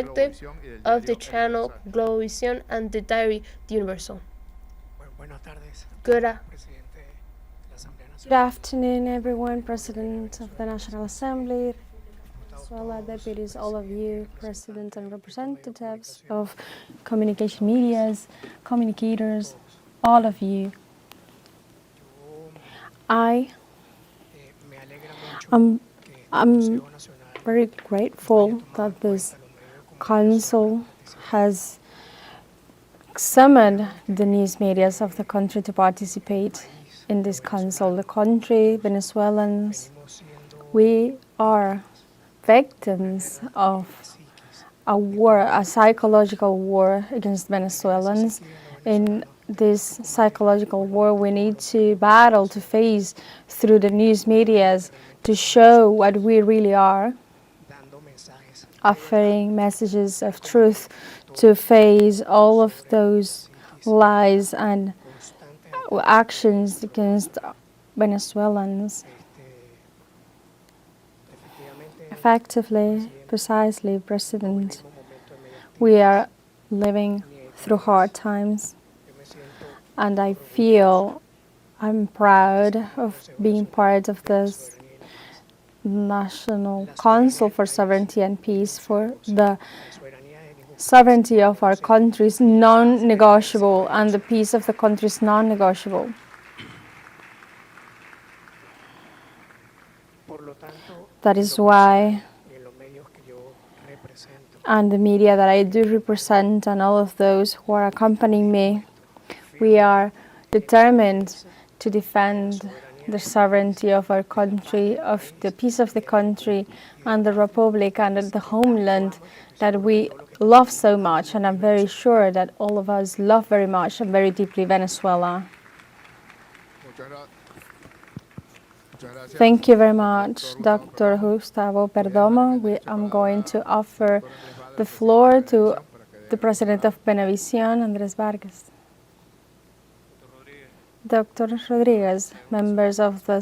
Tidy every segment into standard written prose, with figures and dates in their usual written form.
perspective of the channel Globovisión and the diary The Universal. Good afternoon, everyone. President of the National Assembly, Venezuela, deputies, all of you, president and representatives of communication medias, communicators, all of you. I'm very grateful that this council has summoned the news media of the country to participate in this council. The country, Venezuelans, we are victims of a war, a psychological war against Venezuelans. In this psychological war, we need to battle, to face through the news medias, to show what we really are, offering messages of truth, to face all of those lies and actions against Venezuelans. Effectively, precisely, President, we are living through hard times, and I feel I'm proud of being part of this National Council for Sovereignty and Peace. For the sovereignty of our country is non-negotiable, and the peace of the country is non-negotiable. That is why, and the media that I do represent and all of those who are accompanying me, we are determined to defend the sovereignty of our country, of the peace of the country and the republic and the homeland that we love so much, and I'm very sure that all of us love very much and very deeply Venezuela. Thank you very much, Dr. Gustavo Perdomo. I'm going to offer the floor to the President of Venevisión, Andrés Vargas. Dr. Rodriguez, members of the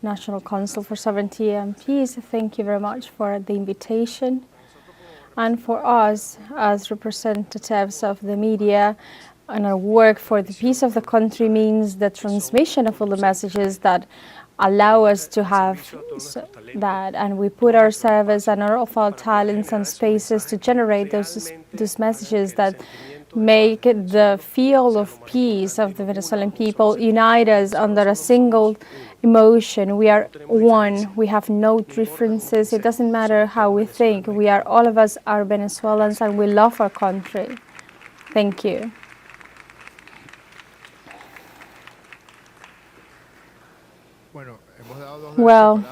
National Council for Sovereignty and Peace, thank you very much for the invitation. And for us, as representatives of the media, and our work for the peace of the country means the transmission of all the messages that allow us to have that, and we put our service and all of our talents and spaces to generate those messages that make the field of peace of the Venezuelan people unite us under a single emotion. We are one. We have no differences. It doesn't matter how we think. We are, all of us are Venezuelans, and we love our country. Thank you. Well,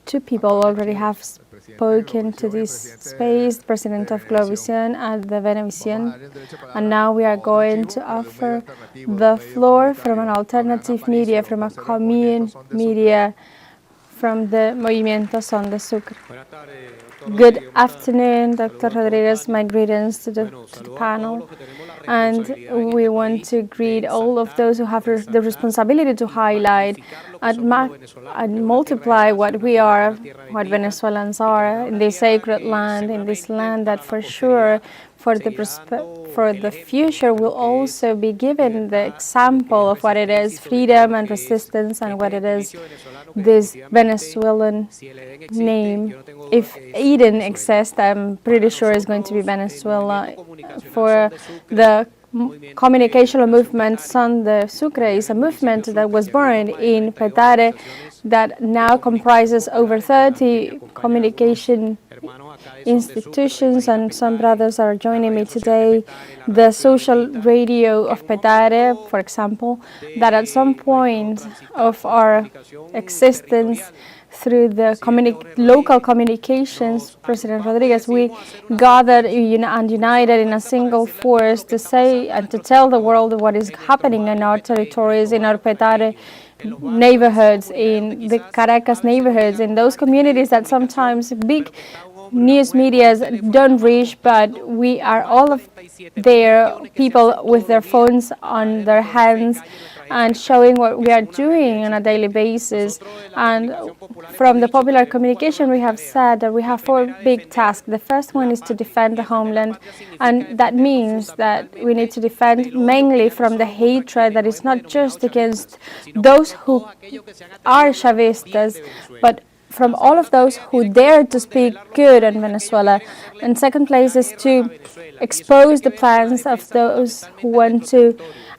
two people already have spoken to this space, the President of Globovisión and the Venevisión, and now we are going to offer the floor from an alternative media, from a commune media, from the Movimiento Son de Sucre. Good afternoon, Dr. Rodriguez. My greetings to the panel. And we want to greet all of those who have the responsibility to highlight and multiply what we are, what Venezuelans are in this sacred land, in this land that for sure for the future will also be given the example of what it is, freedom and resistance, and what it is, this Venezuelan name. If Eden exists, I'm pretty sure it's going to be Venezuela. For the communicational movement, Son de Sucre is a movement that was born in Petare that now comprises over 30 communication institutions, and some brothers are joining me today. The social radio of Petare, for example, that at some point of our existence, through the local communications, President Rodriguez, we gathered and united in a single force to say and to tell the world what is happening in our territories, in our Petare neighborhoods, in the Caracas neighborhoods, in those communities that sometimes big news medias don't reach, but we are all of there, people with their phones on their hands and showing what we are doing on a daily basis. And from the popular communication, we have said that we have 4 big tasks. The first one is to defend the homeland, and that means that we need to defend mainly from the hatred that is not just against those who are Chavistas, but from all of those who dare to speak good in Venezuela. And second place is to expose the plans of those who want to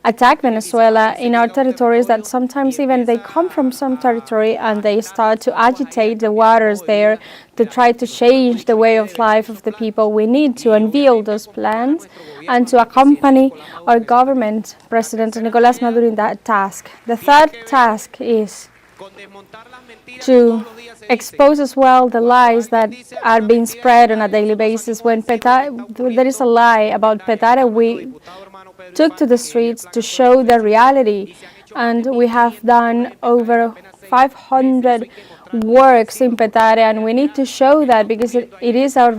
attack Venezuela in our territories, that sometimes even they come from some territory and they start to agitate the waters there to try to change the way of life of the people. We need to unveil those plans and to accompany our government, President Nicolás Maduro, in that task. The third task is to expose as well the lies that are being spread on a daily basis. When there is a lie about Petare, we took to the streets to show the reality, and we have done over 500 works in Petare, and we need to show that because it is our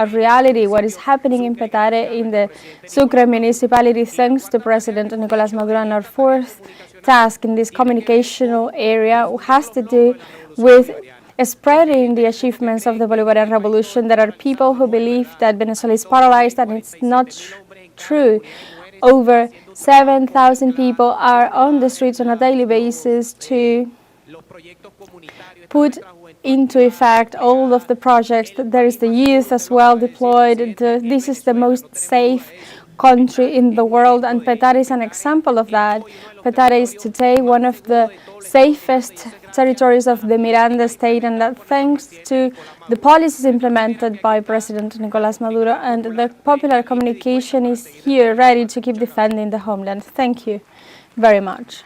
reality, what is happening in Petare, in the Sucre municipality, thanks to President Nicolás Maduro. And our fourth task in this communicational area has to do with spreading the achievements of the Bolivarian Revolution. There are people who believe that Venezuela is paralyzed, and it's not true. Over 7,000 people are on the streets on a daily basis to put into effect all of the projects. There is the youth as well deployed. This is the most safe country in the world, and Petare is an example of that. Petare is today one of the safest territories of the Miranda state, and that thanks to the policies implemented by President Nicolás Maduro, and the popular communication is here ready to keep defending the homeland. Thank you very much.